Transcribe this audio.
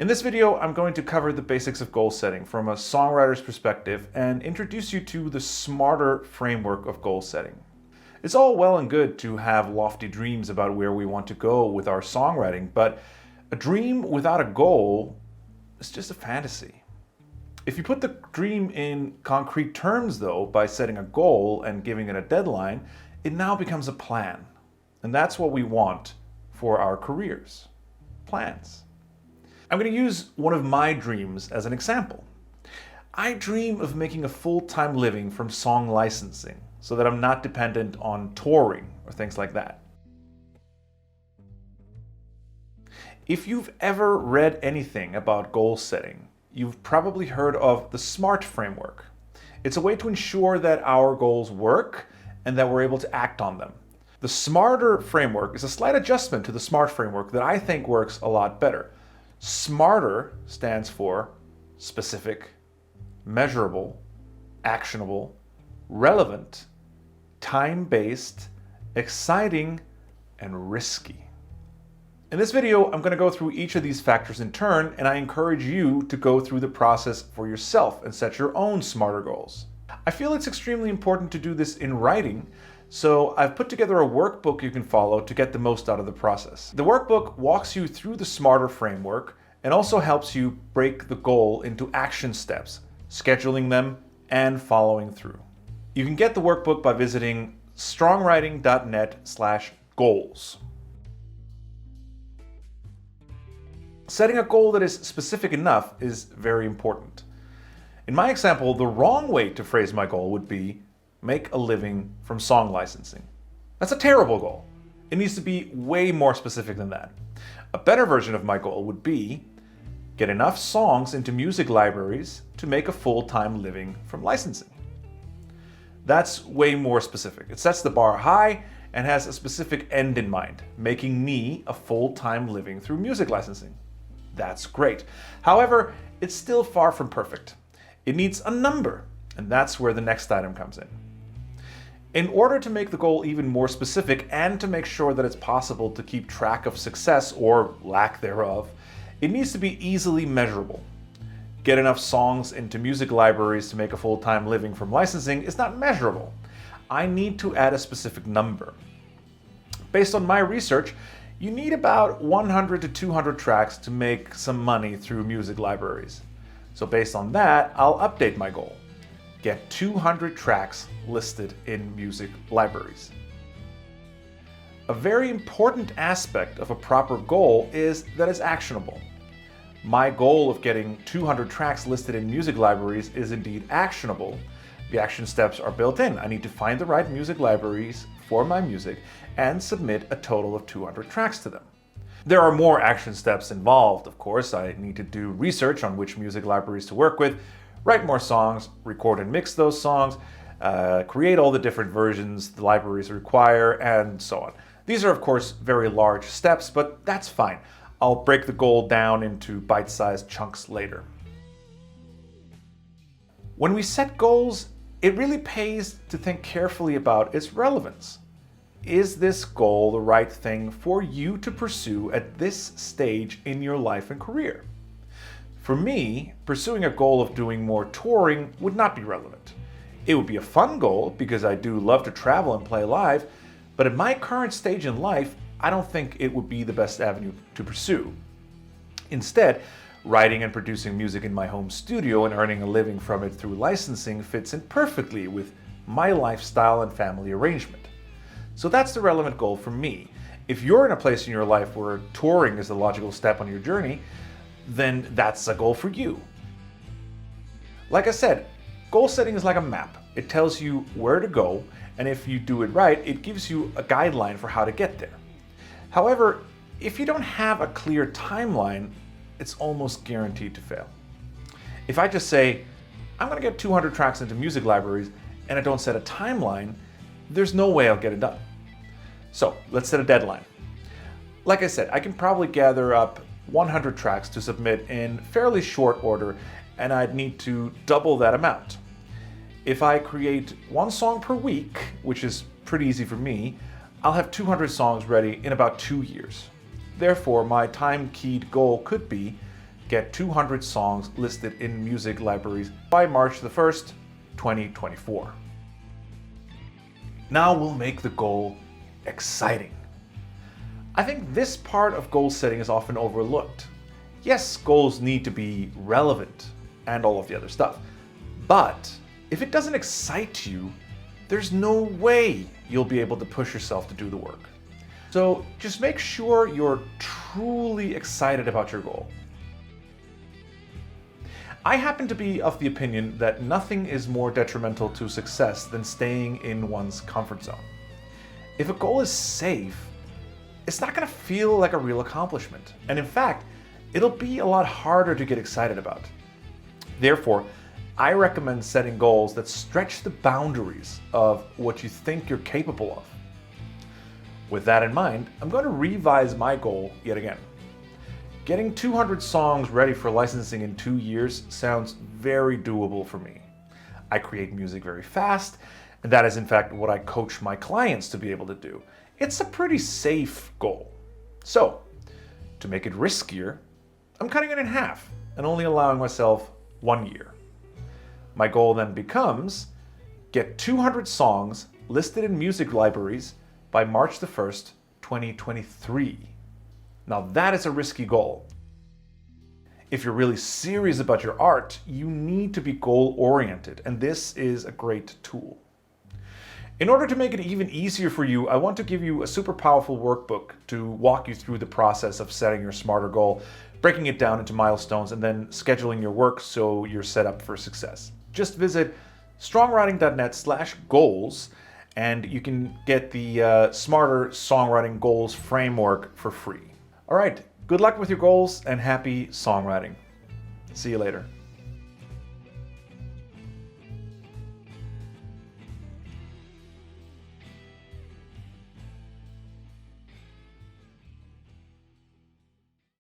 In this video, I'm going to cover the basics of goal setting from a songwriter's perspective and introduce you to the smarter framework of goal setting. It's all well and good to have lofty dreams about where we want to go with our songwriting, but a dream without a goal is just a fantasy. If you put the dream in concrete terms, though, by setting a goal and giving it a deadline, it now becomes a plan. And that's what we want for our careers. Plans. I'm going to use one of my dreams as an example. I dream of making a full-time living from song licensing so that I'm not dependent on touring or things like that. If you've ever read anything about goal setting, you've probably heard of the SMART framework. It's a way to ensure that our goals work and that we're able to act on them. The SMARTer framework is a slight adjustment to the SMART framework that I think works a lot better. SMARTer stands for specific, measurable, actionable, relevant, time-based, exciting, and risky. In this video, I'm going to go through each of these factors in turn, and I encourage you to go through the process for yourself and set your own smarter goals. I feel it's extremely important to do this in writing, so I've put together a workbook you can follow to get the most out of the process. The workbook walks you through the SMARTer framework and also helps you break the goal into action steps, scheduling them, and following through. You can get the workbook by visiting songwriting.net/goals. Setting a goal that is specific enough is very important. In my example, the wrong way to phrase my goal would be make a living from song licensing. That's a terrible goal. It needs to be way more specific than that. A better version of my goal would be get enough songs into music libraries to make a full-time living from licensing. That's way more specific. It sets the bar high and has a specific end in mind, making me a full-time living through music licensing. That's great. However, it's still far from perfect. It needs a number, and that's where the next item comes in. In order to make the goal even more specific and to make sure that it's possible to keep track of success or lack thereof, it needs to be easily measurable. Get enough songs into music libraries to make a full-time living from licensing is not measurable. I need to add a specific number. Based on my research, you need about 100 to 200 tracks to make some money through music libraries. So based on that, I'll update my goal. Get 200 tracks listed in music libraries. A very important aspect of a proper goal is that it's actionable. My goal of getting 200 tracks listed in music libraries is indeed actionable. The action steps are built in. I need to find the right music libraries for my music and submit a total of 200 tracks to them. There are more action steps involved, of course. I need to do research on which music libraries to work with, write more songs, record and mix those songs, create all the different versions the libraries require, and so on. These are, of course, very large steps, but that's fine. I'll break the goal down into bite-sized chunks later. When we set goals, it really pays to think carefully about its relevance. Is this goal the right thing for you to pursue at this stage in your life and career? For me, pursuing a goal of doing more touring would not be relevant. It would be a fun goal because I do love to travel and play live, but at my current stage in life, I don't think it would be the best avenue to pursue. Instead, writing and producing music in my home studio and earning a living from it through licensing fits in perfectly with my lifestyle and family arrangement. So that's the relevant goal for me. If you're in a place in your life where touring is the logical step on your journey, then that's a goal for you. Like I said, goal setting is like a map. It tells you where to go, and if you do it right, it gives you a guideline for how to get there. However, if you don't have a clear timeline, it's almost guaranteed to fail. If I just say, I'm going to get 200 tracks into music libraries, and I don't set a timeline, there's no way I'll get it done. So let's set a deadline. Like I said, I can probably gather up 100 tracks to submit in fairly short order, and I'd need to double that amount. If I create one song per week, which is pretty easy for me, I'll have 200 songs ready in about 2 years. Therefore, my time-keyed goal could be get 200 songs listed in music libraries by March the 1st, 2024. Now we'll make the goal exciting. I think this part of goal setting is often overlooked. Yes, goals need to be relevant and all of the other stuff, but if it doesn't excite you, there's no way you'll be able to push yourself to do the work. So just make sure you're truly excited about your goal. I happen to be of the opinion that nothing is more detrimental to success than staying in one's comfort zone. If a goal is safe, it's not going to feel like a real accomplishment. And in fact, it'll be a lot harder to get excited about. Therefore, I recommend setting goals that stretch the boundaries of what you think you're capable of. With that in mind, I'm going to revise my goal yet again. Getting 200 songs ready for licensing in 2 years sounds very doable for me. I create music very fast, and that is in fact what I coach my clients to be able to do. It's a pretty safe goal. So, to make it riskier, I'm cutting it in half and only allowing myself 1 year. My goal then becomes get 200 songs listed in music libraries by March the 1st, 2023. Now that is a risky goal. If you're really serious about your art, you need to be goal-oriented, and this is a great tool. In order to make it even easier for you, I want to give you a super powerful workbook to walk you through the process of setting your smarter goal, breaking it down into milestones, and then scheduling your work so you're set up for success. Just visit strongwriting.net/goals and you can get the Smarter Songwriting Goals framework for free. All right, good luck with your goals and happy songwriting. See you later.